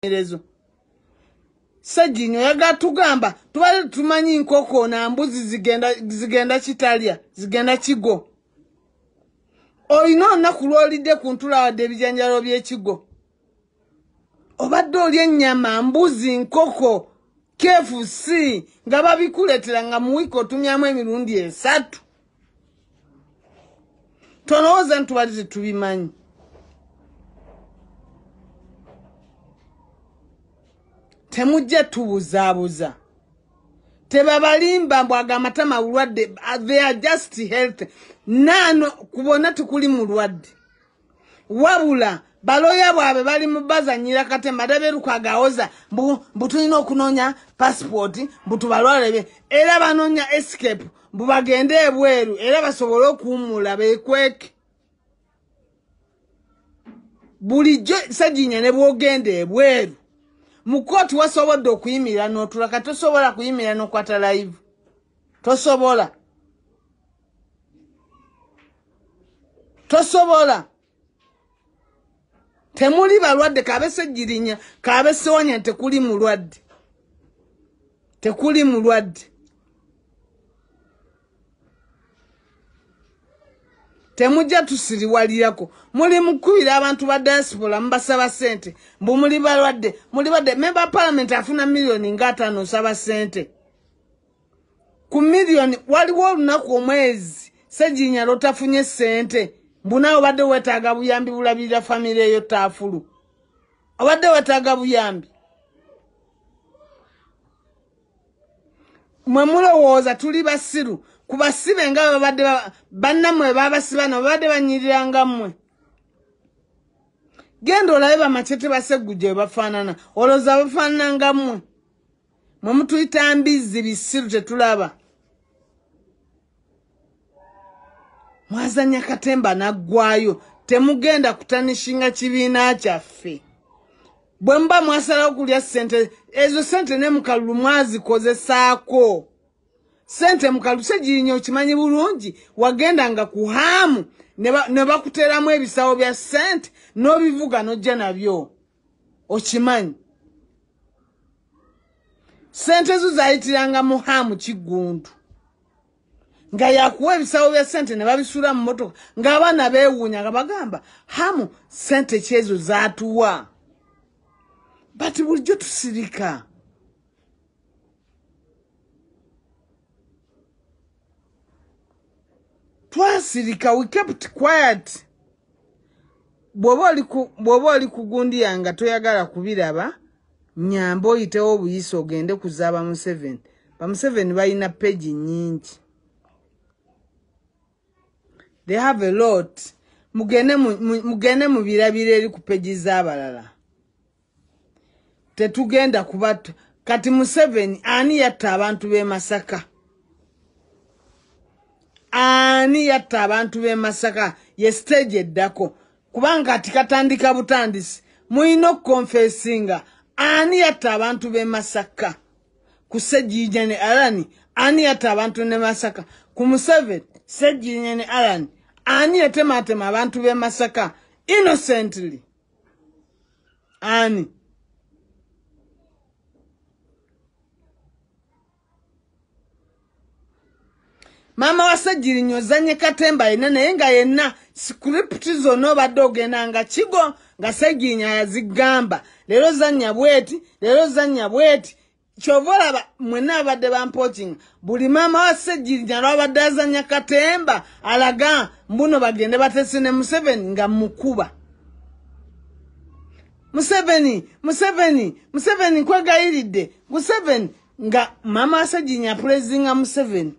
ezo Ssegirinya yagatugamba tubale tumanyi nkoko na mbuzi zigenda kitalya zigenda kigo oyino nakulolide kuntula wadde ebijanjalo by'ekigo obadde olya ennyama mbuzi nkoko KFC nga babikuletera nga mu wiiki otumyamu emirundi 3 tonowooza ntubali tubimanyi temujja tubuzaabuza tebabalimba mbwaga amatama ulwadde they are just health nano kubona tukuli mulwadde wabula baloya bwabe bali mubazanyira katemba daberuka gaoza mbutulina okunonya passport mbutubalwalebe era banonya escape mbubagende ebweru era basobole okuwumula bekweke bulijjo Ssegirinya ne bwogende ebweru mukoti wasobodde okuyimirira n'otulaka tosobola kuyimirira n'okwata live tosobola temuli balwadde kabe Ssegirinya kabe Ssewanyana tekuli mulwadde temujja tusiriwalirako muli mukubira abantu ba diaspora mbasaba sente mbu muli balwadde member parliament afuna milioni nga 5 osaba sente ku milioni waliwo olunaku omwezi Ssegirinya lotafunye sente mbunaawe obadde wetaaga buyambi bulabirira family eyo taafulu obadde wetaaga buyambi mwe mulowooza tuli basiru kubasibe nga babadde bannamwe babasibana babadde banyirira mmwe genda olabe bamachete baseguje bafaanana oloza bafaanana nga mmwe mwe mutuyita mbizi bisiru tetulaba mwazanya katemba naggwayo temugenda kutanishinga kibiina kyaffe bwe mba mwasalawo kulya sente ezo sente ne mukalulu mwazikozesaako sente mukalulu Ssegirinya okimanyi bulungi wagenda nga kuhaamu ne bakuteramu ebisawo bya sente n'obivuga n'ojja nabyo okimanyi sente zo zayitiranga mu haamu Kiggundu nga yakuwa ebisawo bya sente ne babisula mu motoka ng'abaana beewuunya nga bagamba hamu sente kyezo zaatuwa bati bulijjo tusirika twasirika we kept quiet bw'oba oli ku gundi yanga toyagala kubiraba nyamba oyitewo obuyisa ogende kuzaaba Museveni Museveni balina peji nyingi they have a lot mugende mu birabiro eri ku peji z'abalala tetugenda kubatu kati Museveni ani yatta abantu b'e Masaka ani yatta abantu b'e Masaka ye stage eddako kubanga kati katandika butandisi muyina okukonfesinga ani yatta abantu b'e Masaka ku Ssegirinya ne Alani ani yatta abantu ne Masaka ku Museveni Ssegirinya ne Alani ani yatematema abantu b'e Masaka innocently ani mama wa Ssegirinya ozanye katemba yenna naye nga yenna script zonna obadde ogenda nga kigo nga Ssegirinya yazigamba leero zanya bweti kyova olaba mwenna abadde bampokinga buli mama wa Ssegirinya lwabadde azanya katemba alaga mbuno bagende batese ne Museveni nga mukuba Museveni kwegayiridde Museveni nga mama wa Ssegirinya praising Museveni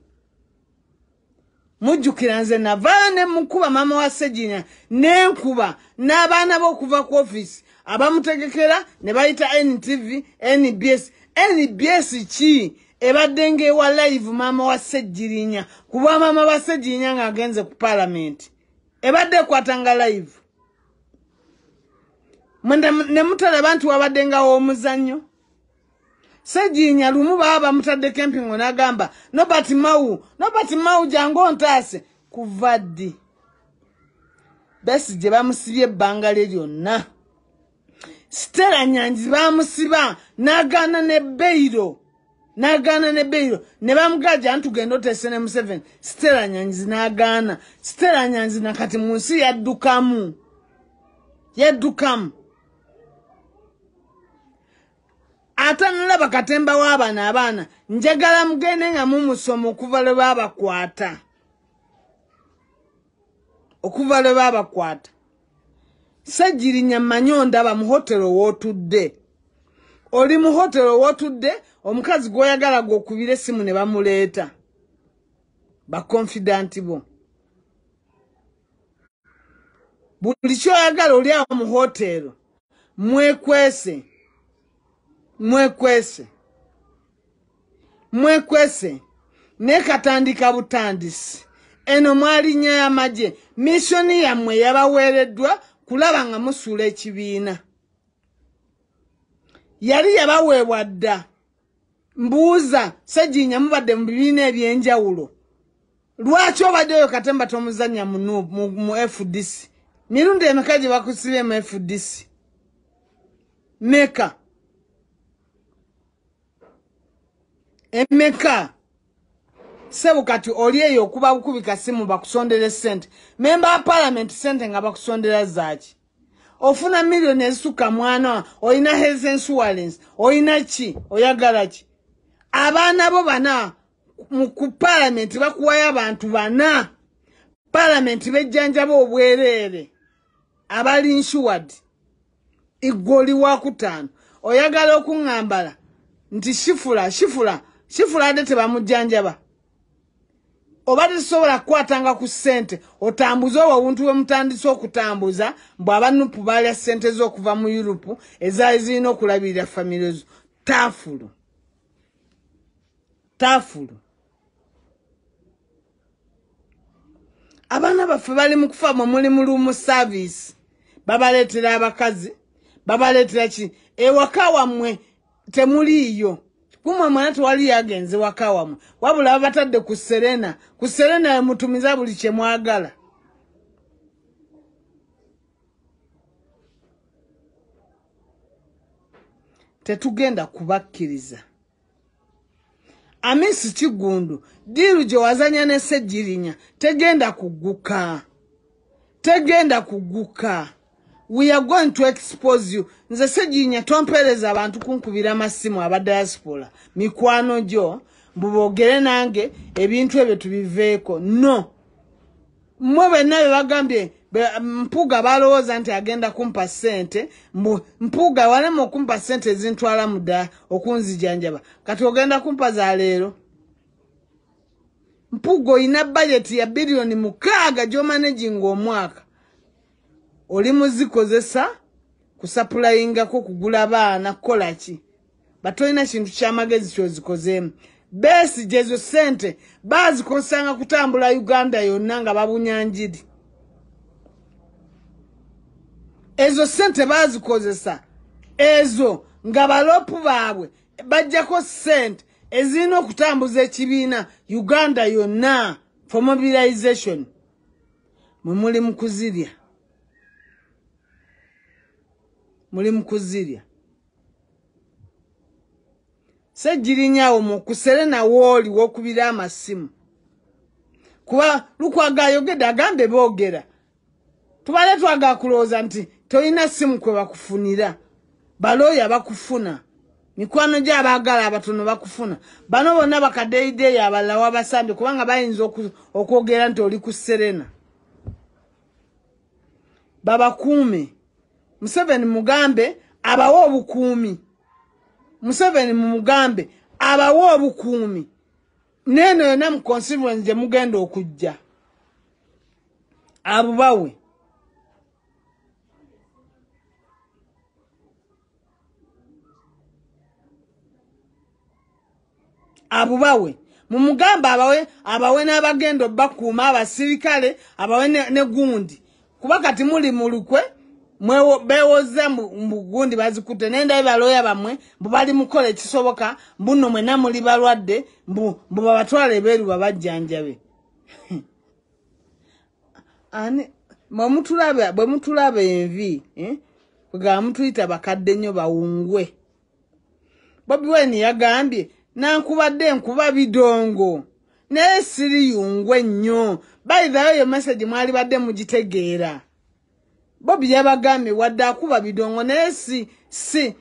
mujjukira nze navaayo ne mukuba mama wa Ssegirinya n'enkuba n'abaana b'okuva ku office abamutegekera ne bayita NTV NBS ki ebadde ng'ewa live mama wa Ssegirinya kuba mama wa Ssegirinya ng'agenze ku parliament ebadde ekwatanga live ne mutalaba nti wabadde nga w'omuzannyo Ssegirinya lumu baba mutadde camping n'agamba nobati mau jango ntaase kuvaddi besi je bamusibye ebbanga lyonna Ssewanyana bamusiba n'agaana ne Beiro. N'agaana ne Beiro. Ne bamugaja ntugenda otese ne Museveni. Ssewanyana n'agaana. Ssewanyana nakati mu nsi yaddukamu. Yaddukamu. Ate nalaba katemba w'abaana abaana. Njagala mugende nga mumusomo okuva lwe babakwata. Okuva lwe babakwata. Ssegirinya manyo ndaba mu hotelo w'otudde. Oli mu hotelo w'otudde, omukazi gw'oyagala gw'okubira essimu ne bamuleeta. Ba confident bo. Buli ky'oyagala oli awo mu hotelo. Mwekwese. Mwekwese. Mwekwese. Nekatandika butandisi. Eno mwalinya y'amagye. Misioni yammwe yabaweereddwa kulaba nga musuula ekibiina. Yali yabaweebwa dda. Mbuuza Ssegirinya mubadde mu bibiina eby'enjawulo. Lwaki obaddeyo katemba tomuzannya mu FDC? Mirundi emeka gye bakusibye mu FDC? Meka. Emeka. Sebu kati oli eyo okuba bukubika simu bakusondere sente. Member of Parliament sente nga bakusondera zaaki. Ofuna milioni ezisuka mwana, oyina health insurance, oyina ki, oyagala ki. Abaana bo bana ku Parliament bakuwayo abantu bana. Parliament bejjanjaba obwereere. Abali insured. Igoli wa kutaano. Oyagala okuŋŋambala nti shifula ate tebamujjanjaba. Obadde sobola kukwatanga ku ssente otambuze obuntu bwe mutandise okutambuza bw'aba Nupu balya ssente z'okuva mu Europe ezaali zirina okulabirira famire zo. Taafulu. Taafulu. Abaana baffe bali mu kufa mu mulimu lumu service. Babaleetera abakazi. Babaleetera ki? Ewaka wammwe temuliiyo. Kumwe mwana tewali yagenze waka wammwe. Wabula batadde ku Serena. Ku Serena mutumiza buli kye mwagala. Tetugenda kubakkiriza. Amisi Kigundu, diru gye wazanya ne Ssegirinya, tegenda kuguka. Tegenda kuguka. We are going to expose you. Nze Ssegirinya tompereza abantu kunkubira amasimu aba diaspora. Mikwano gyo, mbubogere nange, ebintu ebyo tubiveeko. No. Mmwe benna be bagambye, Mpuuga balowooza nti agenda kumpa ssente, Mpuuga walema okumpa ssente ezintwala muda okunzijanjaba. Kati ogenda kumpa za leero. Mpuuga oyina budget ya bilioni 6 gy'omanaging omwaka. Oli muzikozesa kusapulayingako kugula baana kukola ki? Batolina kintu ky'amagezi ky'ozikozeemu. Besigye ezo ssente bazikozesanga kutambula Uganda yonna nga babunyanjiri. Ezo ssente bazikozesa. Ezo nga balopu baabwe bajjako ssente ezirina okutambuza ekibiina Uganda yonna for mobilization. Mwe muli mu kuzirya. Muli mu kuzirya. Ssegirinya omu ku Serena wooli w'okubira amasimu. Kuba Lukwago ayogedde agambe boogera. Tubale twaga kulowooza nti toyina simu kwe bakufunira. Balooya bakufuna. Mikwano gy'abaagala abatono bakufuna. Bano bonna bakadeyideyi abalala wabasambye kubanga bayinza okwogera nti oli ku Serena. Babakuume. Museveni mugambe abawa obukuumi. Museveni mugambe abawa obukuumi. Neno yonna mu constituency gye mugenda okujja. Abubawe. Abubawe. Mumugamba abawe n'abagendo bakuuma abasirikale abawe ne gundi. Kuba kati muli mulukwe mwe bewoza mu gundi bazikute nenda baloya bamwe bali mukola ekisoboka mbuno mwe namuli balwadde mbu babatwale beru babajjanjabe. Ani bwe mutulabe envi bwa mutuyita bakadde nnyo bawungwe. Bobi Wine yagambye nankubadde nkuba bidongo naye siriyungwe nnyo. By the way, yo message mwali badde mugitegeera. Bobi yabagambye wadde akuba bidongo naye si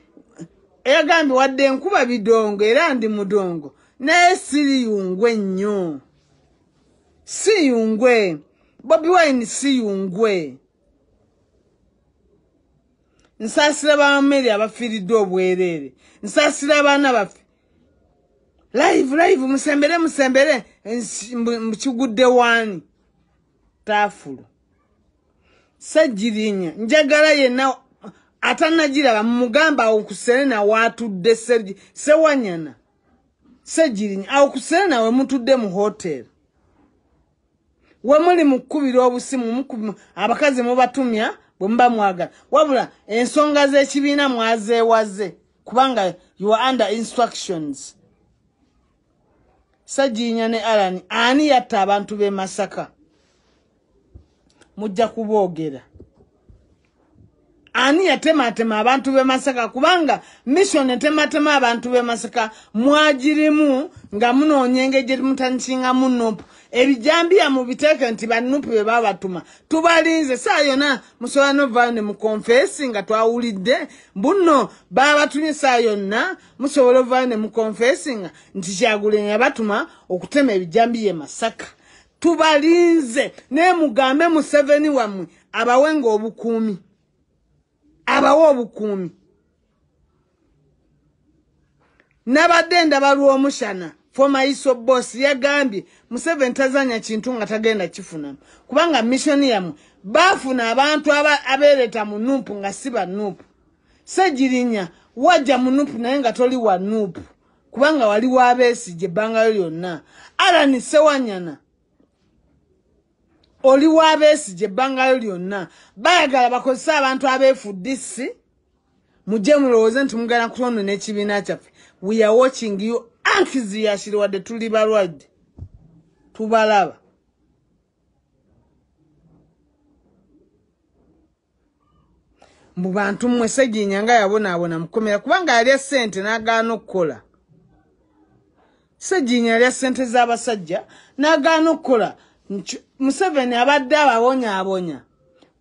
yagambye wadde nkuba bidongo era ndi mudongo naye siriyungwe nnyo. Siyungwe. Bobi Wine siyungwe. Nsasira bameri abafiridde obwerere. Nsasira abaana baffe. Live musembere mukigudde wani. Tafulu. Ssegirinya njagala yenna atanagiraba mugamba okuserena watudde Ssewanyana. Ssegirinya akuserena we mutudde mu hotel. We muli mukubira obusimu abakazi mubatumya bwe mwagala. Wabula ensonga z'ekibiina mwazeewaze kubanga you are under instructions. Ssegirinya ne Alan ani yatta abantu b'e Masaka? Mujja kuboogera. Ani yatematema abantu b'e Masaka kubanga mission etematema abantu b'e Masaka mwagirimu nga munoonya engeri mutanshinga munupu. Ebijambiya mu biteeke nti banupu be babatuma. Tubalinze saa yonna musobola n'ovaayo ne mukonfesi nga twawulidde bunno babatumye saa yonna musobola ovaayo ne mukonfesi nga nti Kyagulanyi yabatuma okutema ebijambiya e Masaka. Tubalinze ne mugambe Museveni wammwe abawenga obukuumi. Abawo obukuumi. Nabadde ndaba lw'omushana former ISO boss yagambye Museveni tazanya kintu nga tagenda kifuna kubanga mission yamu bafuna abantu abeereta mu nupu nga siba nupu. Ssegirinya wajja mu nupu naye nga toli wa nupu kubanga wali wa Besigye ebbanga lyonna. Alan Ssewanyana oli wa Besigye ebbanga lyonna. Bayagala bakozesa abantu abeefudisi mujje mulowooze nti mugala kutono n'ekibiina kyaffe. We are watching you. Ankizi yashiri wadde tuli balwadde. Tubalaba. Mu bantu mmwe Ssegirinya nga yabonaabona mukomera kubanga yalya ssente n'agaana okukola. Ssegirinya yalya ssente z'abasajja n'agaana okukola. Museveni abadde ababonyaabonya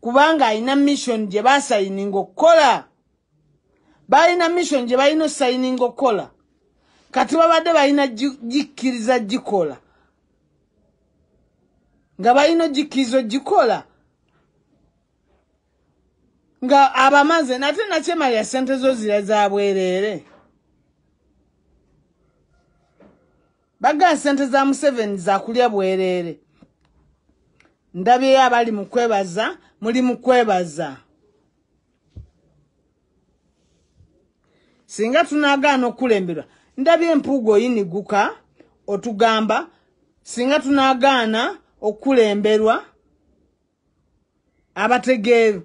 kubanga alina mission gye baasayininga okukola. Balina mission gye balina osayininga okukola. Kati babadde balina gikkiriza gikola. Nga balina gikkirizo gikola. Nga abamaze nate nakyemalya ssente zo zira za bwereere. Baga ssente za Museveni za kulya bwereere. Ndabye abali mu kwebaza, muli mu kwebaza. Singa tunagaana okulemberwa. Ndabye empuugo yiniguka otugamba singa tunagaana okulemberwa abategeeru.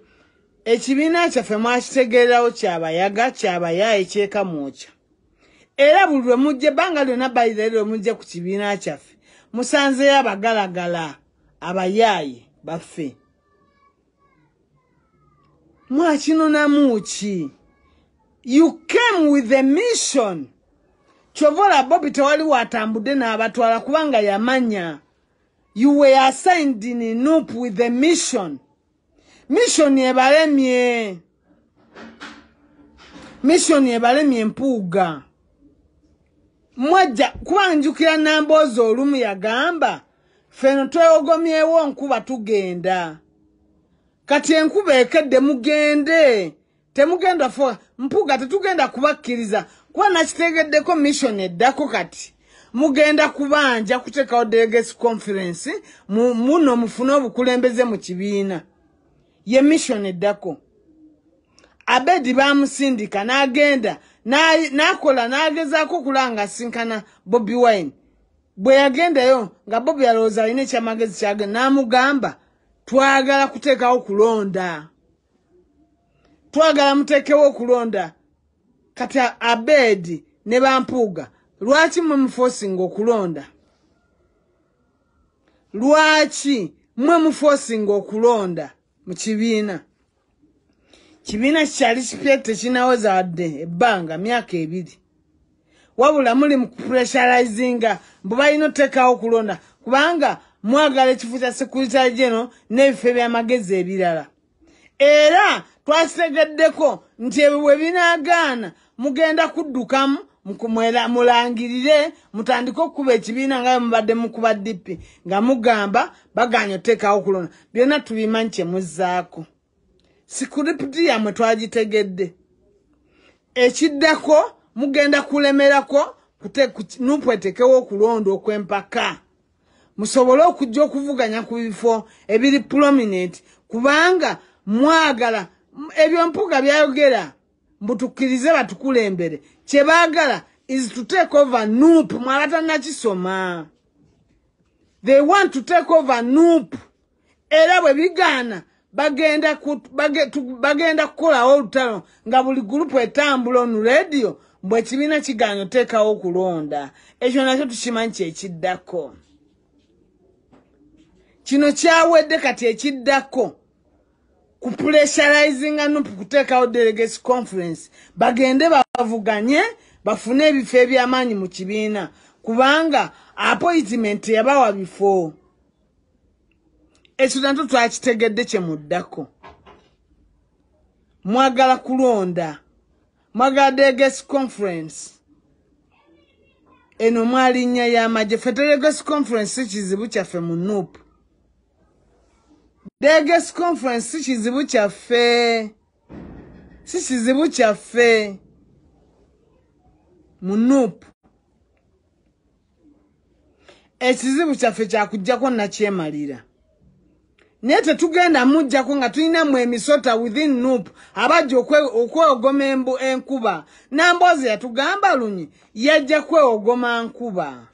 Ekibiina kyaffe mwakitegeerawo kyabayaga kyabayaye kyeka mwokya. Era buli lwe mujje ebbanga lyonna bayirere mujje ku kibiina kyaffe musanzeyo abagalagala abayaaye baffe. Mwakinonamu ki? You came with a mission. Chovola Bobi tewali watambudde n'abatwala kubanga yamanya. You were assigned in Nup with a mission. Mission yebalemye. Mission yebalemye mpuuga. Mwajja kubanjukira Namboozi olumu yagamba feno tweyogomyewo nkuba tugenda. Kati enkuba ekedde mugende. Temugenda fo mpuuga tetugenda kubakkiriza. Kwa nakitegeddeko mission eddako kati. Mugenda kubanja kuteekawo delegates conference muno mufune obukulembeze mu kibiina. Ye mission eddako. Abedi bamusindika n'agenda n'akola n'agezaako kulanga sinkana Bobi Wine. Bwe yagendayo nga Bobi alowooza alina ekyamagezi kyagenda n'amugamba twagala kuteekawo kulonda. Twagala muteekewo okulonda. Kati Abedi ne bampuuga lwaki mwe muforcing okulonda? Lwaki mwe muforcing okulonda mu kibiina? Kibiina kyali kipya tekinaweza wadde ebbanga myaka 2 wabula muli mu pressurizinga mbu balina oteekawo okulonda kubanga mwagala ekifo kya Secretary General n'ebifo by'amagezi ebirala era twasitegeddeko nti ebyo bwe binaagaana mugenda kuddukamu mulangirire mutandike okukuba ekibiina nga mubadde mukuba DP nga mugamba baganya oteekawo okulonda byonna tubimanyi kye muzzaako sikuripiti yamwe twagitegedde ekiddako mugenda kulemerako nupu etekewo okulonda okw'empaka musobole okujja okuvuganya ku bifo ebiri prominent kubanga mwagala ebyo mpuga byayogera mbutukkirize batukulembere kye baagala is to take over nupu mwabatanakisoma they want to take over nupu era bwe bigaana bagenda kukolawo olutalo nga buli gurupu etambula onu radio mbwe ekibiina kigaanya oteekawo okulonda ekyo nakyo tukimanyi kyekiddako kino kyawedde kati ekiddako ku pressurizinga nupu kuteekawo delegates conference bagende bavuganye bafune ebifo eby'amaanyi mu kibiina kubanga appointment yabawa bifo ekyo nakyo twakitegedde kye muddako mwagala kulonda mwagala delegates conference eno mwalinnya y'amagye ffe delegates conference si kizibu kyaffe mu nupu delegates conference si kizibu kyaffe mu nupu ekizibu kyaffe kyakujjako nakyemalira naye tetugenda mujjako nga tulinamu emisota within nupu abajja okwewogoma enkuba Namboozi yatugamba lunyi yajja kwewogoma nkuba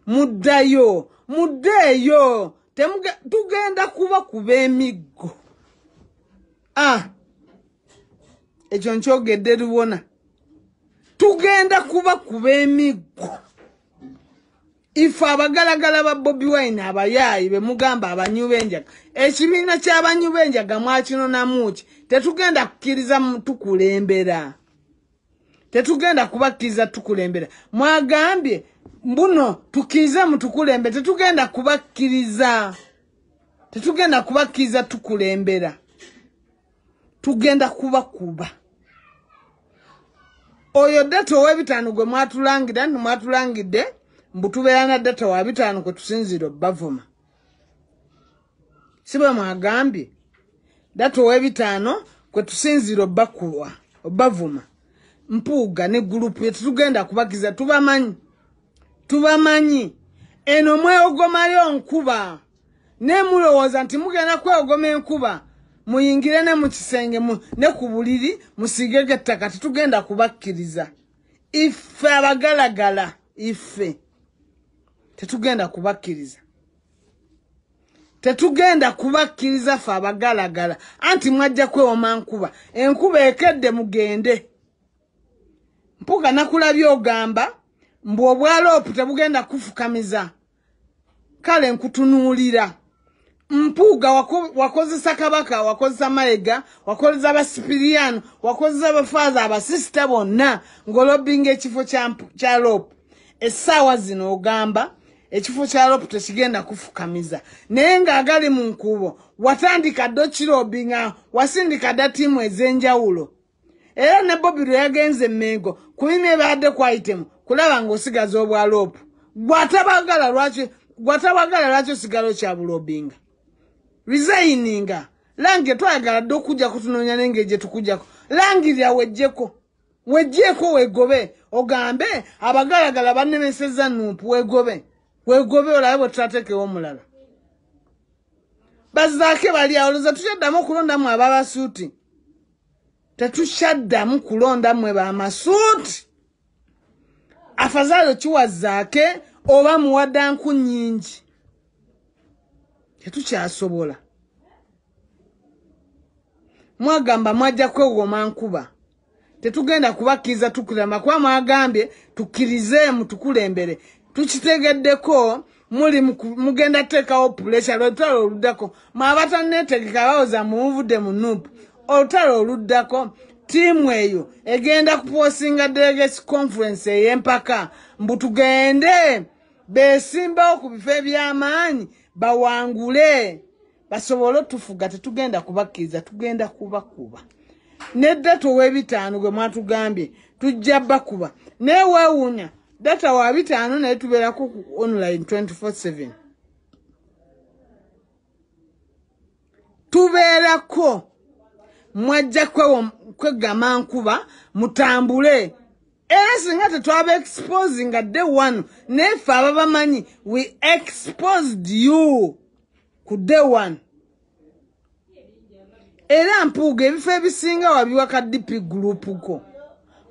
muddeeyo tugenda kuba emiggo ekyo nkyogedde Luwona tugenda kuba emiggo ife abagalagala ba Bobi Wine abayaayi be mugamba abanyu b'enjaga ekibiina ky'abanyu b'enjaga mwakinonamu ki tetugenda kukkiriza tukulembera tetugenda kubakkiriza tukulembera mwagambye mbuno tukkirize mutukulembe tetugenda kubakkiriza tukulembera tugenda kubakuba oyo data ow'ebitaano gwe mwatulangidde mbutubeera na data wa 5 kwe tusinzira obbavuma sibe mwagambye data ow'ebitaano kwe tusinzira obbavuma mpuuga ne gurupu tetugenda kubakkiriza tubamanyi eno mwewogomayo nkuba ne mulowooza nti mugenda kwewogoma enkuba muyingire ne mu kisenge ne ku buliri musiigeko ettaka tetugenda kubakkiriza ife abagalagala ife tetugenda kubakkiriza fe abagalagala anti mwajja kwewoma enkuba ekedde mugende mpuga nakulabye ogamba mbu obwaloopu tebugenda kufukamiza kale nkutunuulira mpuuga wakozesa Kabaka wakozesa Mayiga wakozesa abasipiriyano wakozesa abafaaza abasisita bonna ng'olobinga ekifo kya loopu essaawa zino ogamba ekifo kya loopu tekigenda kufukamiza naye ng'agali mu nkubo watandika ddo kirobinga wasindika dda ttiimu ez'enjawulo era ne Bobi lwe yagenze Mengo ku bimu ebadde ku item kulaba ng'osigaza obwa loopu gwatabagala lwaki osigalo kya bulobinga resigninga lange twagala dde okujja kutunoonya nenge gye tukujjako langirira wejjeko wegobe ogambe abagalagala bannemeseza nupu wegobe olabe bwe tutateekewo omulala bazaake bali awoloza tukyaddamu okulondamu ababasuuti tetukyaddamu kulondamu bamasuuti afazalo kiwazaake oba muwadda nku nnyingi tetukyasobola mwagamba mwajja kwewoma nkuba tetugenda kubakkiriza tukulema kwa mwagambye tukkirizeemu tukulembere tukitegeddeko mugenda teekawo pressure lwetwala oluddako mwabatanneetegeka bawoza muvudde mu nupu olutalo oluddako tiimu eyo egenda kuposinga delegates conference ey'empaka mbu tugende beesimbawo ku bifo eby'amaanyi bawangule basobole tufuga tetugenda kubakkiriza tugenda kubakuba nedda tow'ebitaano gwe mwatugambye tujja bakuba naye weewuunya data wa bitaano naye tubeerako ku online 24/7 tubeerako mwajja kwegama nkuba mutambule era singa tetwaba exposing nga day one naye ffe ababamanyi we exposed you ku day one era mpuuga ebifo ebisinga wabiwa ka DP group ko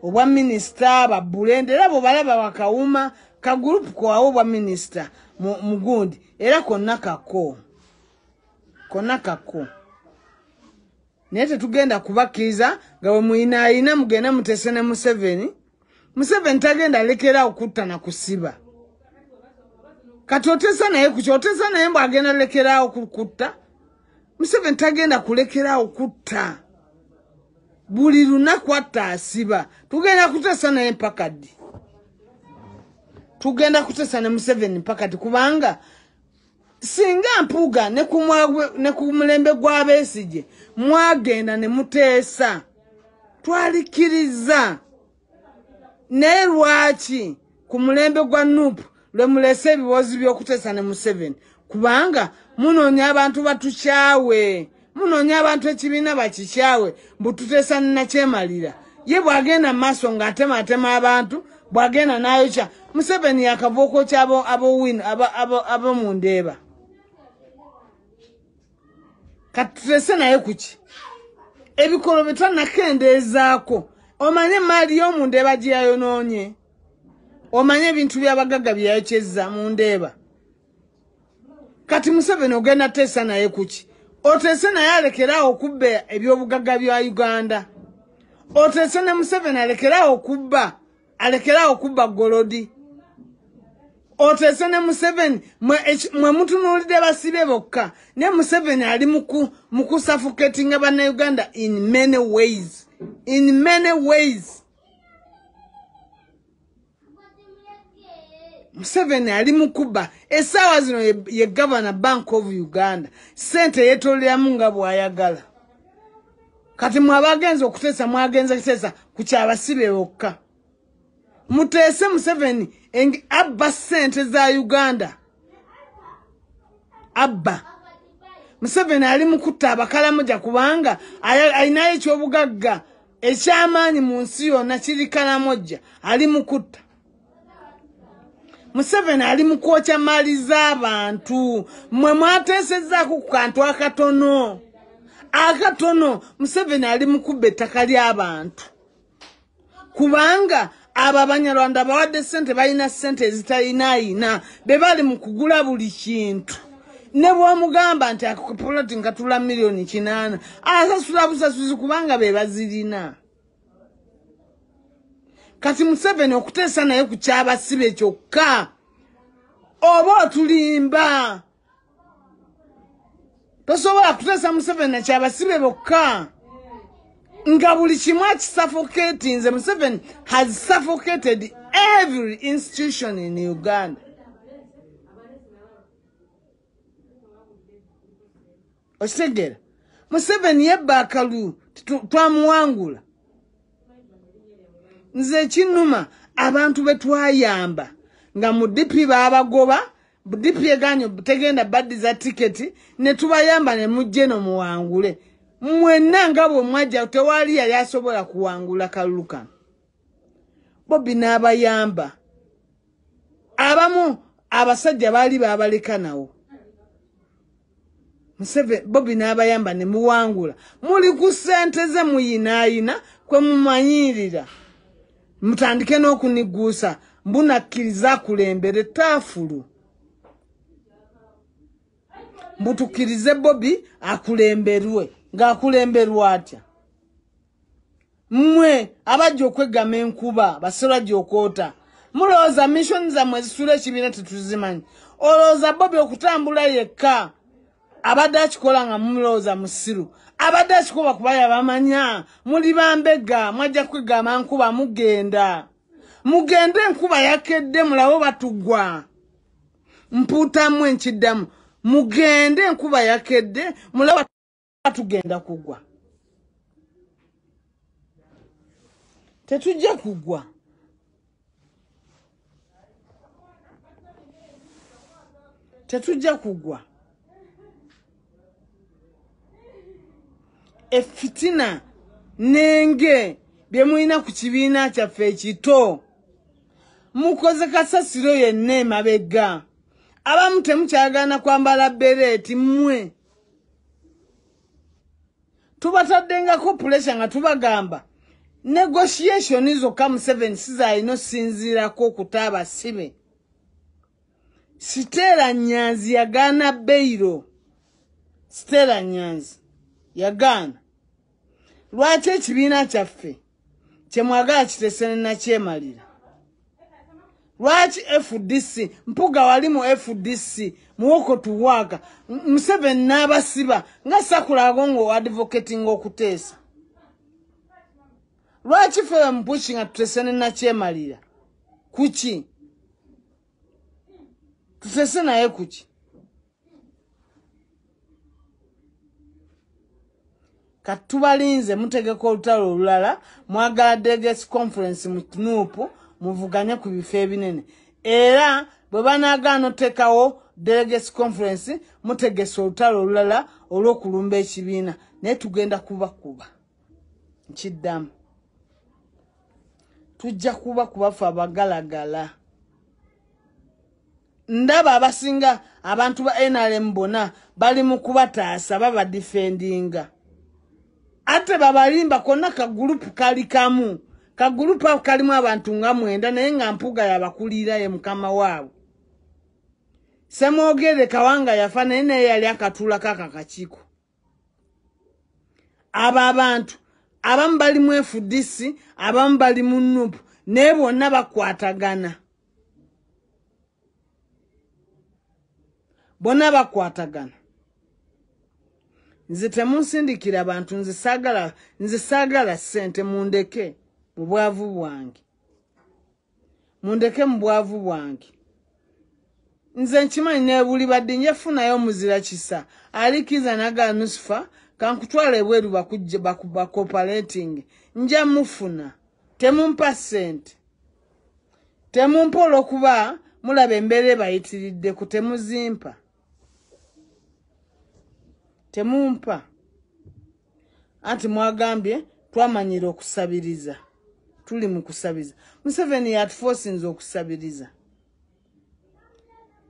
obwa minisita babulende era bobalaba wakawuma ka group ko awo obwa minisita mugundi era konna kako naye tetugenda kubakkiriza nga bwe muyinaayina mugenda mutese ne Museveni tagenda lekera okutta na kusiba kati otesa naye kukyotesa naye mbw agenda lekera okukutta Museveni tagenda kulekera okutta buli lunaku atta asiba tugenda kutesa naye mpaka ddi tugenda kutesa ne Museveni mpaka ddi kubanga singa mpuuga ne ku mulembe gwa Besigye mwagenda ne muteesa twalikiriza naye lwaki ku mulembe gwa Nuupu lwe mulese ebiwozi by'okuteesa ne Museveni kubanga munoonya abantu batukyawe munoonya abantu ekibiina bakikyawe mbu tuteesa nnakyemalira ye bw'agenda mu maaso ng'atematema abantu bw'agenda n'ayokya Museveni yakavooko kyabo abo mu Ndeeba kati tuteese naye kuki ebikolo bye twanakendeezaako omanye maali y'omu Ndeeba gye yayonoonye omanye ebintu by'abagagga bye yayokyezza mu Ndeeba kati Museveni ogenda teesa naye kuki oteese naye alekerawo okubba ebyobugagga bya Uganda oteese ne Museveni alekerawo okubba golodi oteese ne Museveni mwe mutunuulidde basibe bokka ne Museveni ali mu kusuffocatinga bannayuganda in many ways Museveni ali mukuba essaawa zino ye Governor Bank of Uganda sente yeetoleramu nga bw'ayagala kati mwabagenza okuteesa mwagenza kuteesa ku kyabasibe bokka muteese Museveni abba sente za Uganda abba Museveni ali mukutta abakalamoja kubanga ayinayo ekyobugagga ekyamaanyi mu nsi yonna kiri Kalamoja ali mukutta Museveni ali mukwokya maali z'abantu mwe mwateesezzaako ku kantu akatono Museveni ali mukubba ettaka ly'abantu kubanga abo Abanyarwanda bawadde ssente balina ssente ezitalinaayina be bali mu kugula buli kintu ne bw'omugamba nti akapoloti nkatula miliyoni 8 asasula busasuzi kubanga be bazirina kati Museveni okuteesa naye ku kyabasibe kyokka oba otulimba tosobola kuteesa Museveni na kyabasibe bokka nga buli kimu akisuffocatinze Museveni has suffocated every institution in Uganda okitegera Museveni yebba akalulu twamuwangula nze kinnuma abantu betwayamba nga mu DP babagoba DP eganyo tegenda baddiza tiketi ne tubayamba ne mujje no muwangule mwenna nga bwe mwajja tewali yali asobola kuwangula kalulu kano Bobbi n'abayamba abamu abasajja baali babaleka nawo Bobbi n'abayamba ne muwangula muli ku ssente ze muyinaayina kwe mumanyirira mutandike n'okuniguusa mbunakkiriza akulembere taafulu mbutukkirize Bobbi akulemberwe ng'akulemberwa atya mmwe abajja okwegama enkuba basirwa gy'okoota mulowooza mission zammwe zisula ekibiina tetuzimanyi olowooza Bobbi okutambula yekka abadde akikola nga mumulowooza musiru abadde akikola kuba yabamanya muli bambega mwajja kwegamba nkuba mugende enkuba yakedde mulawo batugwa mpuutamu enkiddamu mugende enkuba yakedde mulawo batugenda kugwa tetujja kugwa efitina nenge bye mulina ku kibiina kyaffe ekito mukoze kasasiro yenna emabega abamu temukyagana kwambala bereti mmwe tubatadengako pulesha nga tubagamba negotiation zokka Museveni sizaalina osinziirako okutaaba sibe Stella Nyanzi yagaana Beiro Stella Nyanzi yagaana lwaki ekibiina kyaffe kyemwagala kitesene nakyemalira lwaki FDC mpuga wali mu FDC muwoko tuwaka Museveni n'abasiba nga Sakula Agongo advocating okuteesa lwaki ffe mpushi nga tutesene nakyemalira kuki tutese naye kuki katubalinze mutegeka olutalo olulala mwagala delegates conference mu Nuupu muvuganye ku bifo ebinene era bwe banagaana otekawo delegates conference mutegesa olutalo olulala olw'okulumba ekibiina naye tugenda kubakuba nkiddamu tujja kubakubafu abagalagala ndaba abasinga abantu ba NRM bona bali mu kubataasa baba defendinga ate babalimba konna ka group kali kamu ka group kalimu abantu nga 9 naye nga mpuga yabakulira ye mukama waabo Semwogere Kawanga yafa naye yali akatula kaka kakiiko aba abantu abamu bali mu FDC abamu bali mu Nuupu naye bonna bakwatagana bona bakwatagana nze temunsindikira abantu nze saagala ssente mundeke mu bwavu bwange nze nkimanyi nebuli badde njefunayo omuzira kisa alikiza naga Nusifa kankutwala ebweru bakujje bakuba cooperating nja mufuna temumpa ssente temumpa olw'okuba mulaba embeera bayitiridde ku temuzimpa temumpa anti mwagambye twamanyira okusabiriza tuli mu kusabiriza Museveni yatuforsinze okusabiriza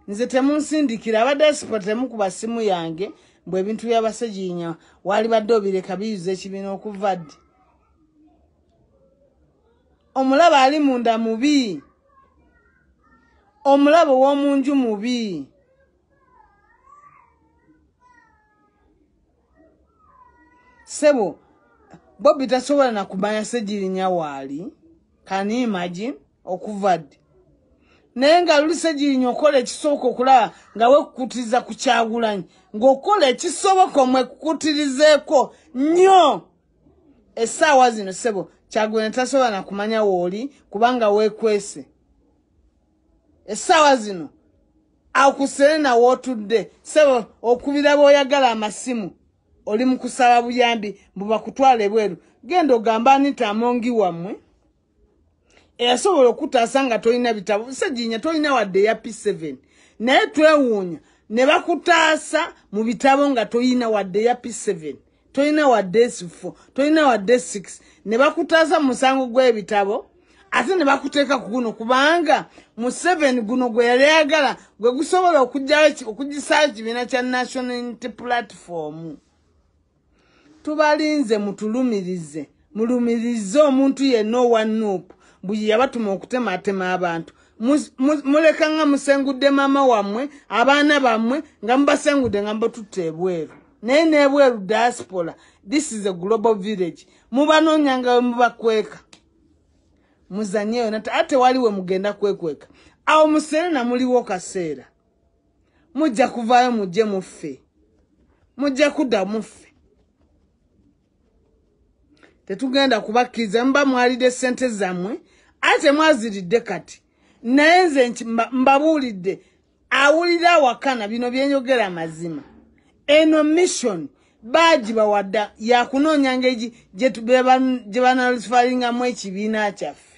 nze temunsindikira abadde temukuba simu yange mbwe ebintu by'aba Ssegirinya wali badde obireka biyuza ekibiina okuva ddi omulaba ali munda mubi omulaba w'omunju mubi sebo Bobby tasobola na kumanya Ssegirinya waali can you imagine okuva ddi naye nga luli Ssegirinya okola ekisooka okulaba nga wekukutiriza ku Kyagulanyi ng'okola ekisoboka omwekukutirizeeko nnyo essaawa zino sebo Kyagulanyi tasobola na kumanya wooli kubanga weekwese essaawa zino akusere na wootudde sebo okubira b'oyagala amasimu oli mu kusaba buyambi mbuba kutwala ebweru genda ogamba Anita Amongi wammwe eyasobola okutaasa nga tolina bitabo Ssegirinya tolina wadde ya P7 naye twewuunya ne bakutaasa mu bitabo nga tolina wadde ya P7 tolina wadde S4 tolina wadde 6 ne bakutaasa musango gw'ebitabo ate ne bakuteeka ku guno kubanga mu 7 guno gwe yali ayagala gwe gusobola okugisaa ekibiina kya National Unity Platform tubalinze mulumirize omuntu yenna owa Nuupu buli yabatuma okutematema abantu muleka nga musengudde mama wammwe abaana bammwe nga mubasengudde nga mbatutte ebweru naye n'ebweru diaspora this is a global village mubanoonya nga we mubakweka muzanye yona ate waliwe mugenda kwekweka awo muserena muliwo kaseera mujja kuvaayo mujje muffe mujja kudda muffe tetugenda kubakkiriza mba mwalidde ssente zammwe ate mwaziridde kati naye nze mbabuulidde awulira wakana bino byenyogera amazima eno mission bagibawadda yakunoonya ngeri gye banalifalingamu ekibiina kyaffe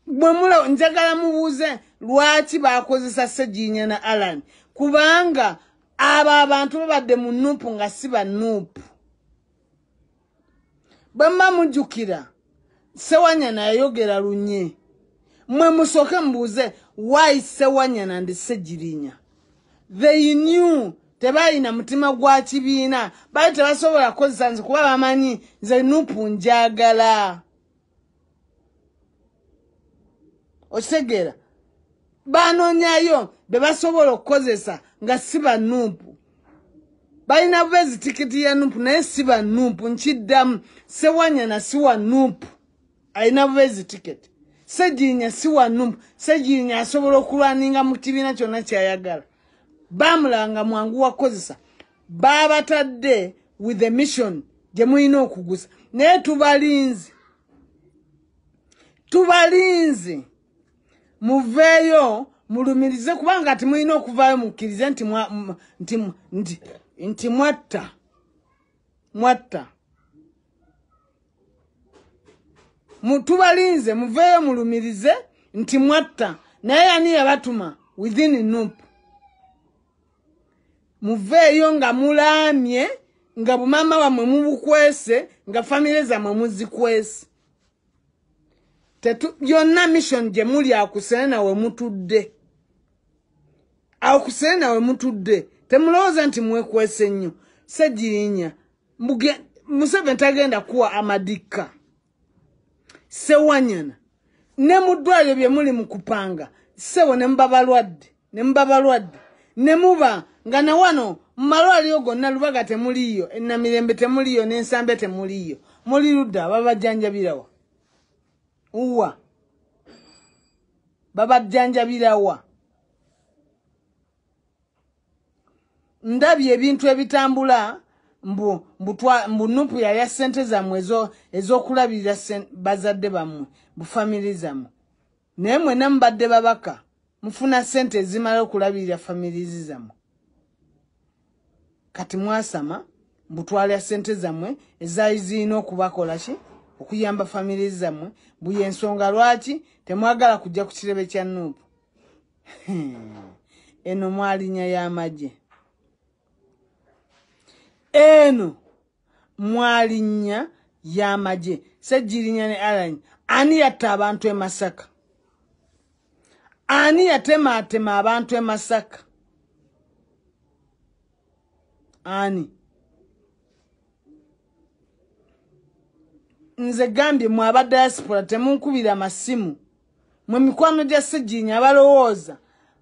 bwe mula njagala mubuuze lwaki bakozesa Ssegirinya na Alan kubanga abo abantu babadde mu nuupu nga si ba nuupu bwe mba mujjukira Ssewanyana yayogera lunye mwe musooke mubuuze why Ssewanyana and Ssegirinya they knew tebalina mutima gwa kibiina bali tebasobola kukozesa nze kuba bamanyi nze nuupu njagala osegera banoonyayo be basobola okukozesa nga si ba nuupu balina bubezi tikiti ya nuupu naye si ba nuupu nkiddamu Ssewanyana si wa nuupu alina bubezi tikiti Ssegirinya si wa nuupu Ssegirinya asobola okulwaninga mu kibiina kyonna kyayagala bamulanga mwangu wakozesa babatadde with the mission gye mulina okugusa naye tubalinze muveeyo mulumirize kubanga timulina okuvaayo mukkirize nti mwatta tubalinze muveeyo mulumirize nti mwatta naye ani yabatuma within nuupu muveeyo nga mulaamye nga bumama bamwe mubukwese nga famire zammwe muzikwese yonna mission gye muli akusene nawe mutudde temulowooza nti mwekwese nnyo Ssegirinya Museveni tagenda kuwa amadikka Ssewanyana ne mu ddwaliro bye muli mu kupanga Ssewo ne muba balwadde ne muba nga na wano malwaliro gonna Lubaga temuliyo Enamirembe temuliyo n'Ensambe temuliyo muli ludda babajjanjabirawa uwa babajjanjabirawa ndabye ebintu ebitambula mbu nuupu yalya ssente zammwe ez'okulabirira bazadde bammwe bufamiri zammwe naye mwenna mubadde babaka mufuna ssente ezimala okulabirira famirizi zammwe kati mwasama mbutwalya ssente zammwe ezaali zirina okubakola ki okuyamba famirizi zammwe buye ensonga lwaki temwagala kujja ku kirebe kya nuupu eno mwalinya y'amagye Ssegirinya ne Alan ani yatta abantu e Masaka ani yatemaatema abantu e Masaka ani nze gambye mwe aba diaspora temunkubira amasimu mwe mikwano gya Ssegirinya abalowooza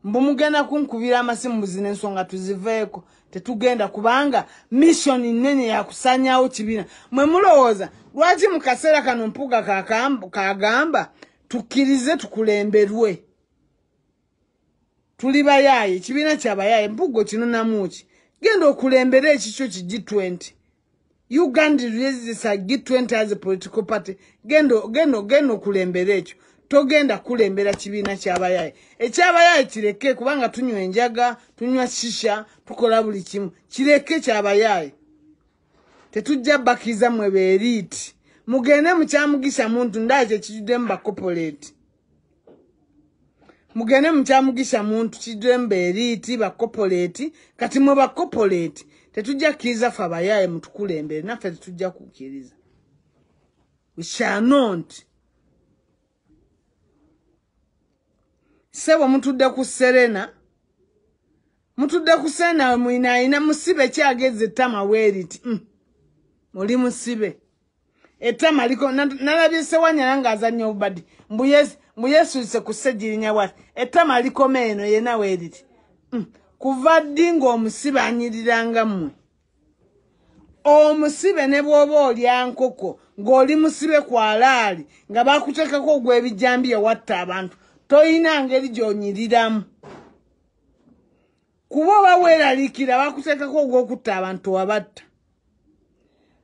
mbu mugenda kunkubira amasimu buzina ensonga tuziveeko tetugenda kubanga mission nnene yakusanyawo kibiina mwe mulowooza lwaki mu kaseera kano mpuga kagamba tukkirize tukulemberwe tuli bayaaye kibiina kyabayaaye mpugo kino namuki genda okulembera ekikyo ki G20 Uganda register G20 as a political party genda okulembera ekyo togenda kulembera kibiina kyabayaaye ekyabayaaye kireke kubanga tunywa enjaga tunywa shisha tukola buli kimu kireke kyabayaaye tetujja bakiza mwe beeriti mugende mukyamugisha muntu ndaje kijudde mba corporate mugende mukyamugisha muntu kijudde mbeeriti ba corporate kati mwe ba corporate tetujja kiza fa bayaaye mutukulembere naffe tetujja kukiriza we shall not Sebo mutudde ku Serena mwina musibe kyageze tama weriti muli musibe etama liko nalabye Ssewanyana nga azannya obadi mbu Yesu ku Ssegirinya wati etama liko meno yena weriti kuva dingo omusibe anyiriranga mmwe omusibe ne bwoba olya nkoko ng'oli musibe kwalaali nga bakuteekako ogw'ebijambiya watta abantu toyina ngeri gy'onyiriramu kuba baweeralikira bakuteekako ogw'okutta abantu wabatta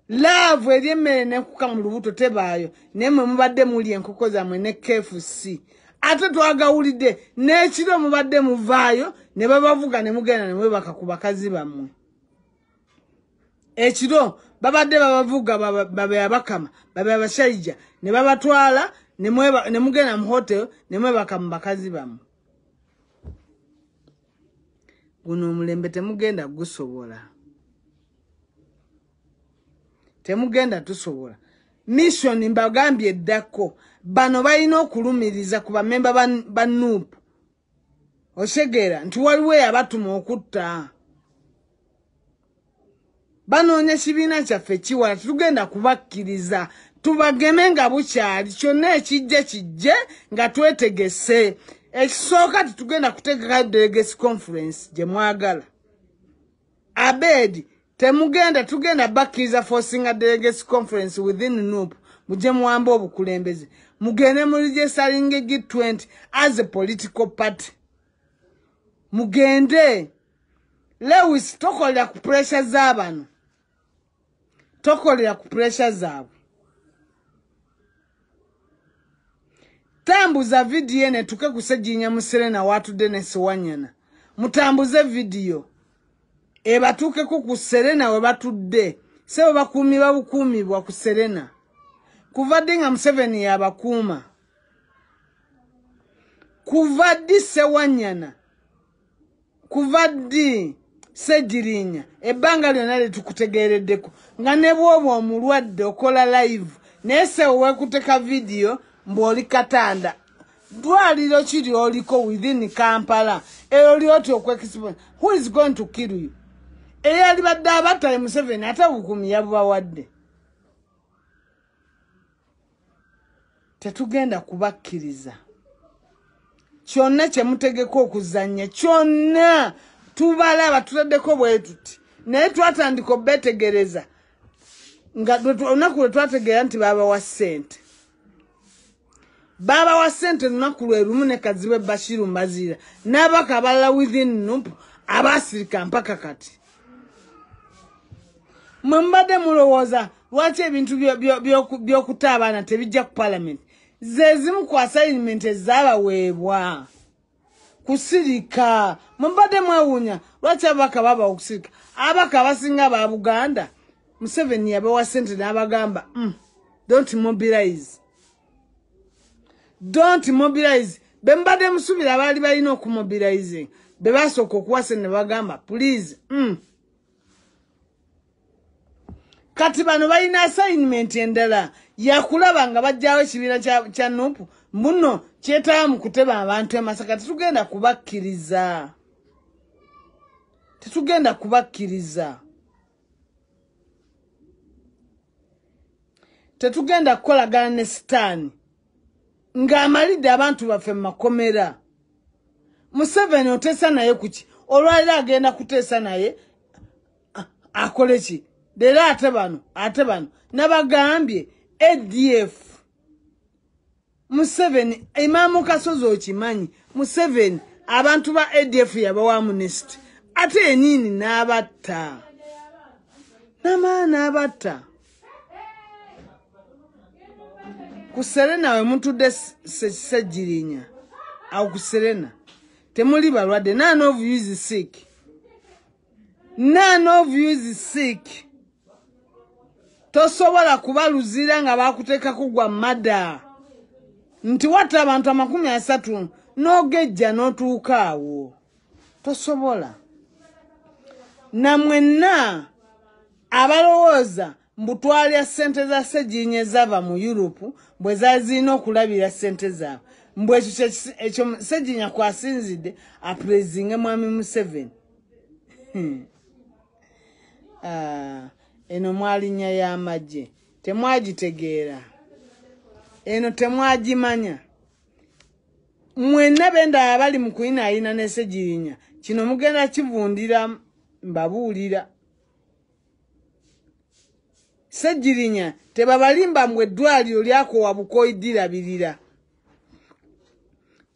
laavu eri emmere nekuka mu lubuto tebaayo naye mwe mubadde muli enkoko zammwe ne KFC ate twagawulidde n'ekiro mubadde muvaayo ne babavuga ne mugenda ne mwebaka ku bakazi bammwe ekiro babadde babavuga babe abakama babe abashaija ne babatwala ne mugenda mu hotel ne mwebaka mu bakazi bammwe guno omulembe temugenda gusobola temugenda tusobola mission mbagambye eddako bano balina okulumiriza ku bamemba ba NUP osegeera nti waliwo yabatuma okutta banoonya kibiina kyaffe kiwala tetugenda kubakkiriza tubageme nga bukyali kyonna ekijje kijje nga twetegese ekisooka tetugenda kutegeka delegates conference gye mwagala abedi temugenda tugenda bakkiriza forcing a delegates conference within NUP muje muwamba obukulembeze mugende muri registering G20 as a political party mugende Lewis tokolera ku pressure z'abano tokolera ku pressure zaabwe tambuza video ene tuke ku Ssegirinya Muserena watudde ne Ssewanyana mutambuze video ebatuke ku Serena we batudde sebo bakuumibwa bukuumibwa ku Serena kuvadde nga Museveni yabakuuma kuvadde Ssewanyana kuvadde Ssegirinya ebbanga lyonna lyetukutegeereddeko nga ne bw'oba omulwadde okola live naye sewo weekuteka video mbw'oli Katanda dwaliro kiri oliko within Kampala eyo lyoti okwekisiba who is going to kill you eyali badde abatta Museveni ate bukumi yabubawadde tetugenda kubakkiriza kyonna kye mutegeka okuzannya kyonna tubalaba tutaddeko bwe tuti naye twatandika obetegereza nga olunaku lwe twategeera nti babawa ssente lunaku lwe lumu ne Kazibe Bashiru Mbazira n'abaka abalala within NUP abasirika mpaka kati mwe mbadde mulowooza lwaki ebintu by'okutta abaana tebijja ku parliament zezimu ku assignment ezaabaweebwa kusirika mwe mbadde mwewuunya lwaki ababaka baba okusirika ababaka abasinga ba Buganda Museveni yabawa ssente n'abagamba don't mobilize be mbadde musubira abaali balina okumobilize be basooka okuwasa ne bagamba please kati bano balina assignment endala yakulaba nga bajjawo ekibiina kya NUP muno kyetaba mu kuteba abantu emasaka tetugenda kukolagana ne sitaani ng'amalidde abantu baffe mu makomera Museveni oteesa naye kuki olwaliro agenda kuteesa naye akole ki leero ate bano nabagambye ADF Museveni Imaamu Kasozi okimanyi Museveni abantu ba ADF yabawa amnesty ate enini n'abatta n'abatta ku Serena we mutudde Ssegirinya awo ku Serena temuli balwadde none of you is sick tosobola kubaluzira nga bakuteeka kugwa mada nti watta abantu 30 n'ogejja n'otuuka awo tosobola namwenna abalowooza mbutwalya ssente za Ssegirinya ezava mu Europe bwe zazina okulabira ssente zaabwe mbwe ekyo Ssegirinya kwasinzidde aprezinge mwami Museveni eno mwalinya y'amagye temwagitegeera eno temwagimanya mwenna benda abali mu kuyinaayina ne Ssegirinya kino mugenda kivundira mbabuulira Ssegirinya tebabalimba mbwe eddwaliro lyakowa bukoyidirabirira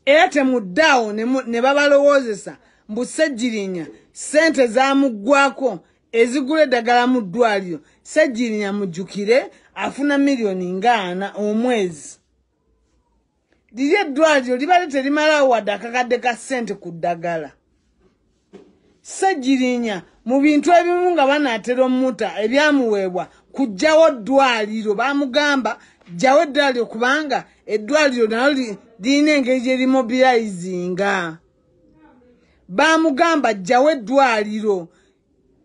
era temuddaawo ne babalowoozesa mbu Ssegirinya sente zamugwako ezigula eddagala mu ddwaliro Ssegirinya mujjukire afuna miliyoni nga 4 omwezi. Liri eddwaliro libale terimalawo wadde akakadde ka ssente ku ddagala. Ssegirinya mu bintu ebimu nga banaatera omuta ebyamuweebwa kuggyawo ddwaliro bamugamba ggyawo eddwaliro kubanga eddwaliro nalo lirina engeri gye limobilizinga. Bamugamba ggyawo eddwaliro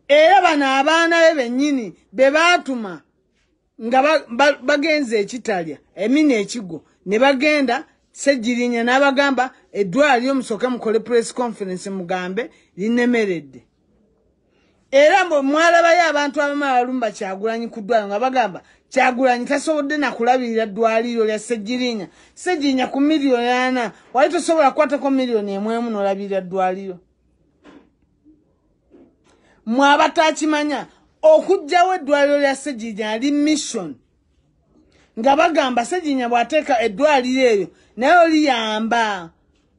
era bano abaana be bennyini be baatuma nga bagenze ekitalya emina ekigo ne bagenda Ssegirinya n'abagamba eddwaliro musooke mukole press conference mugambe linemeredde. Era mwalabayo abantu abamu abalumba Kyagulanyi ku ddwaliro nga bagamba Kyagulanyi tasobodde nakulabirira ddwaliro lya Ssegirinya. Ssegirinya ku miliyoni 4 wali tosobola kukwatako miliyoni 1 n'olabirira ddwaliro. Mwabatakimanya okuggyawo eddwaliro lya Ssegirinya ali mission nga bagamba Ssegirinya bw'ateeka eddwaliro eryo nayo liyamba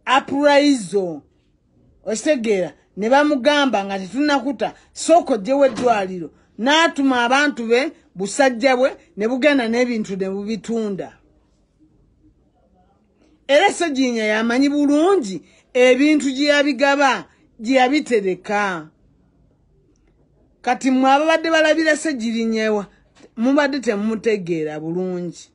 apuraizo osegeera ne bamugamba nga tetunakuta sooka oggyewo eddwaliro n'atuma abantu be busajja bwe ne bugenda n'ebintu ne bubitunda. Era Ssegirinya yamanyi bulungi ebintu gye yabigaba gye yabitereka. Kati mwabadde balabira Ssegirinya mubadde temumutegeera bulungi.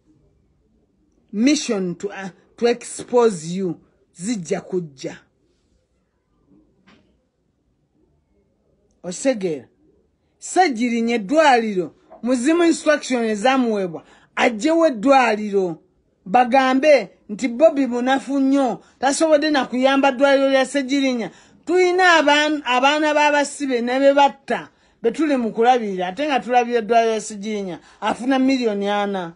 Mission to expose you zijja kujja. Osegeera Ssegirinya eddwaliro muzimu instruction ezamuweebwa aggyewo eddwaliro bagambe nti Bobby munafu nnyo tasobodde na kuyamba ddwaliro lya Ssegirinya. Tulina abaana b'abasibe ne be batta betuli mu kulabirira ate nga tulabira eddwaliro lya Ssegirinya afuna miliyoni 4.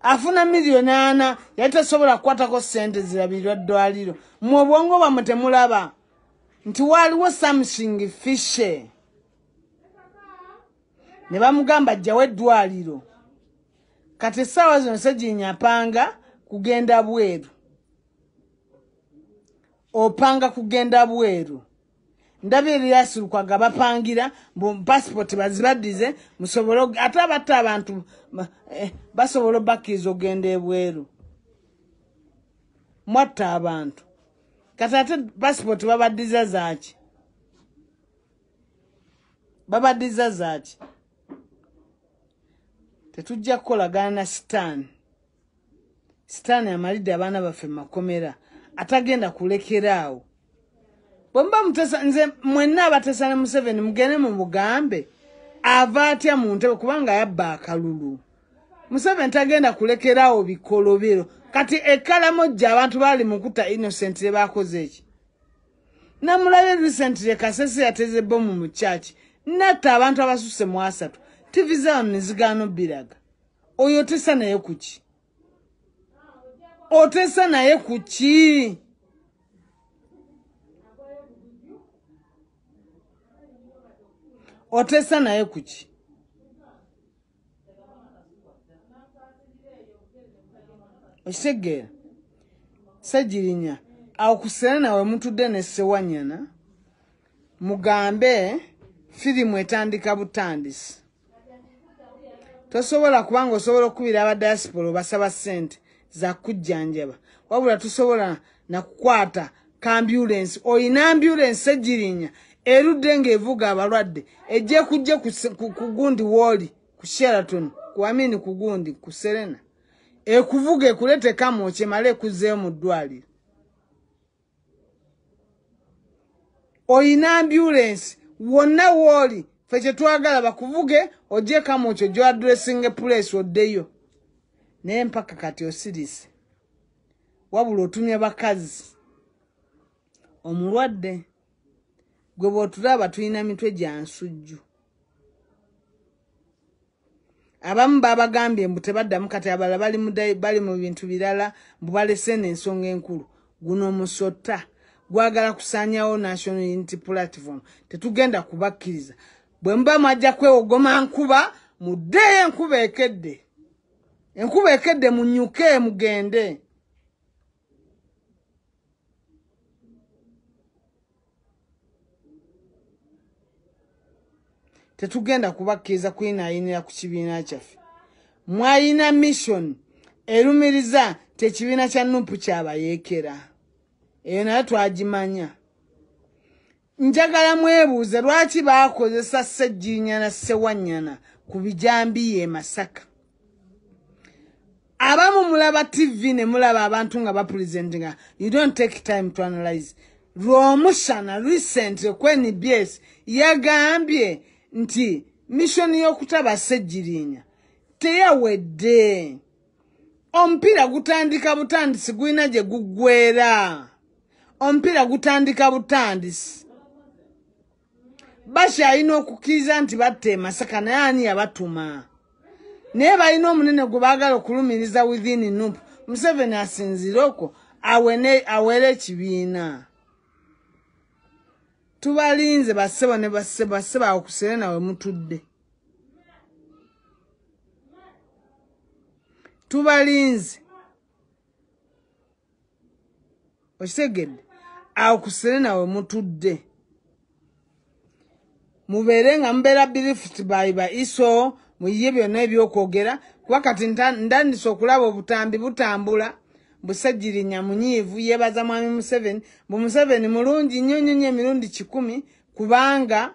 Afuna miliyoni 4 yali tasobola kukwatako ssente zirabirwa ddwaliro. Mu obwongo bwamwe temulaba nti waliwo something fishe. Ne bamugamba ggyawo eddwaliro. Kati essaawa zino Ssegirinya apanga kugenda bweru. Opanga kugenda bweru. Ndabye ebyasirukwaga bapangira mu passport bazibaddize musobolo ate abatta abantu basobola bakkiriza ogenda ebweru. Mwatta abantu. Kati ate passport babaddiza zaaki. Babaddiza zaaki. Tetujja kukolagana na Sitaani. Sitaani amalidde abaana baffe makomera atagenda kulekeraawo. Bwemba mutesa nze mwenna abatesa ne Museveni mugende mu bugambe ava atya mu ntebe kubanga yabba akalulu. Museveni tagenda kulekeraawo bikolobero. Kati ekkalamojja abantu bali mukuta innocent le bakoze eki. Namulabe recently Kasese yateze bomu mu church. Natta abantu abasuse mu 3. TV zano nizigano biraga. Oyo tesa naye kuki? Otesa naye kuki? Otesa naye kuki? Osegeera Ssegirinya akuseera nawe mutudde ne Ssewanyana mugambe firimu etandika butandisi. Tosobola kubanga osobola okubira aba diaspora basaba ssente za kujjanjaba. Wabula tusobola na kukwata ambulance. Oyina ambulance Ssegirinya erudde ng'evuga abalwadde ejje kujje ku gundi woli ku Sheraton kuamini ku gundi ku Serena. Ekuvuge kulete kamo chemale kuzeyo mu ddwaliro. Oyina ambulance wonna woli feche twagala bakuvuge oje kamo cho jo addressing place oddeyo. Ne mpaka kati osirise. Wabula otumya bakazi. Omulwadde gwe botulaba tuyina mitwe gya nsujju. Abamu babagambye mbu tebaddamu kati abala bali mu bintu birala mbu balese n'ensonga enkulu. Guno musota gwagala kusanyawo National Unity Platform. Tetugenda kubakkiriza. Bwe mba mwajja kwewogoma nkuba muddeyo enkuba ekedde. Enkuba ekedde munyuke mugende. tetugenda kubakkiriza kwinayinira ku kibiina kyaffe. Mwayina mission erumiriza tekibiina kya Nuupu kyabayeekera. Eyo nayo twagimanya. Njagala mwebuuze lwaki baakozesa Ssegirinya na Ssewanyana ku bijambi ye Masaka. Abamu mulaba TV ne mulaba abantu nga bapresentinga. You don't take time to analyze. Rwomushana recently kweni BS yagambye nti mission y'okutaba Ssegirinya teyawedde. Omupiira gutandika butandisi gwina gye guggweera. Omupiira gutandika butandisi. Basha alina okukkiriza nti batte Masaka naye ani yabatuma. Naye balina omunene gwe baagala okulumiriza within Nuupu. Museveni asinzire okwo awere ekibiina. Tubalinze bassebo ne bassebo akusere nawe mutudde. Tubalinze. Okitegedde akusere nawe mutudde. Mubeere nga mubeera bilift ba iso muyiye byonna ebyokwogera kuba kati ndandise okulaba obutambi butambula. Ssegirinya munyiivu yebaza mwami Museveni. Museveni mulungi nnyo nnyo emirundi 10 kubanga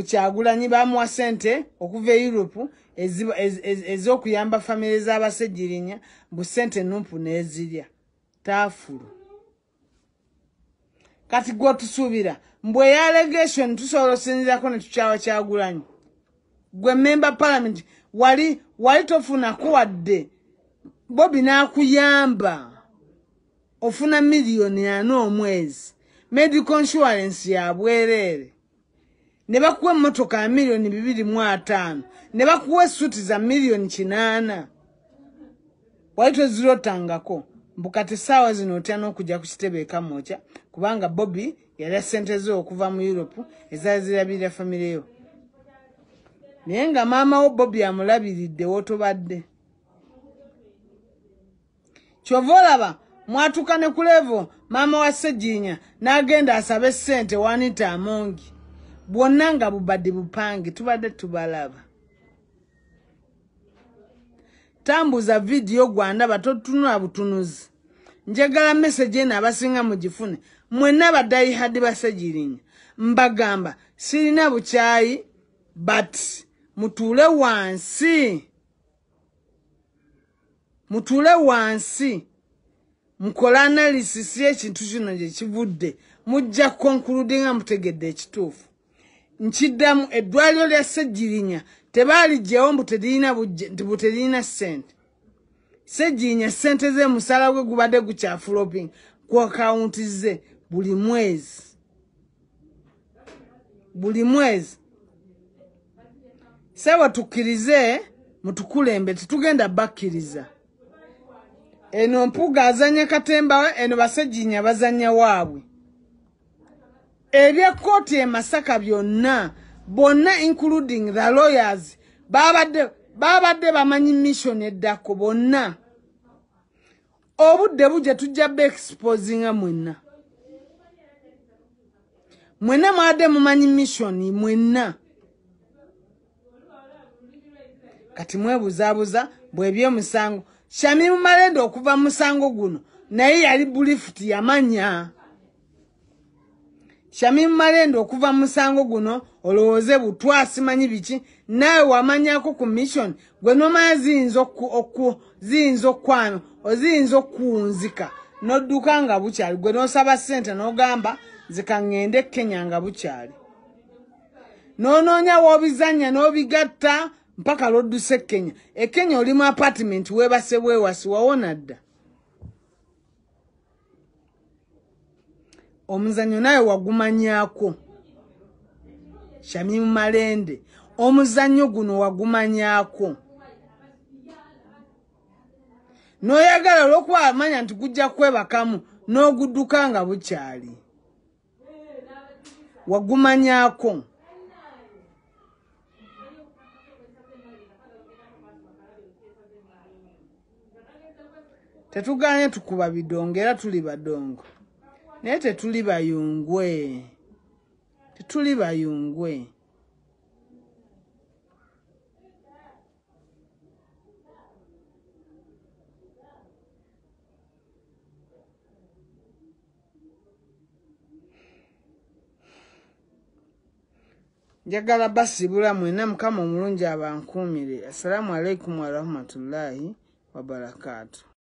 Kyagulanyi bamuwa ssente okuva e Europe ez'okuyamba famire z'Abassegirinya ssente Nuupu n'ezirya. Taafulu. Kati gwe tusuubira mbwe allegation tusobola osinzirako ne tukyawa Kyagulanyi. Gwe member parliament wali tofunako wadde Bobby n'akuyamba ofuna $1,000,000 omwezi. Medical insurance ya bwerere. Ne bakuwa emmotoka ya $2,500,000. Ne bakuwa suti za $8,000,000. Wali tozirotangako. Mbukate saawa zino otya n'okujja ku kitebe Kamwokya kubanga Bobby yali ssente ze okuva mu Europe ezaali zirabirira famire yo. Naye nga maama wo Bobby amulabiridde wotobadde. Kyova olaba mwatuka ne ku level maama wa Ssegirinya n'agenda asabe ssente Wanita Amongi. Bwonna nga bubadde bupange tubadde tubalaba. Tambuza video gwandaba totunula butunuzi. Njagala message eno abasinga mugifune. Mwenna badayihadi ba Ssegirinya. Mbagamba sirina bukyayi but mutule wansi. Mutule wansi. Mukola analysis y'ekintu kino gye kivudde. Mujja concludinga mutegedde ekituufu. Nkiddamu eddwaliro lya Ssegirinya tebaaligyewo mbu terina ssente. Ssegirinya ssente ze musala gwe gubadde gukyafuloping ku akaunti ze buli mwezi. Buli mwezi. Sawa tukkirize mutukulembe tetugenda bakkiriza. Eno mpuga azanya katemba eno Bassegirinya bazanya waabwe. Ebya kooti e Masaka byonna bonna including the lawyers babadde bamanyi mission eddako bonna. Obudde bujja tujja be exposinga mwenna. Mwenna mwade mumanyi mission mwenna. Kati mwebuzaabuza bw'ebyomusango. Shamimu Malende okuva musango guno naye yali bulifuti yamanya. Shamimu Malende okuva musango guno olowooze butwasi manyi biki nawe wamanyako ku mission gwe nomanya ziyinza okkwano oziyinza okkuwunzika n'odduka nga bukyali gwe n'osaba ssente n'ogamba zikaŋŋende Kenya nga bukyali. N'onoonya w'obizannya n'obigatta mpaka lwodduse Kenya. Kenya oli mu apartment weebase bwewasi wawona dda. Omuzannyo naye wagumanyako. Shamimu Malende omuzannyo guno wagumanyako. N'oyagala olw'okuba amanya nti gujja kwebakamu n'ogudduka nga bukyali. Wagumanyako. Tetuganye tukuba bidongo era tuli badongo. Naye tetuli bayungwe. Tetuli bayungwe. njagala basibula mwena Mukama omulungi abankuumire. Assalamu alaikum wa rahmatullahi wa barakatuh.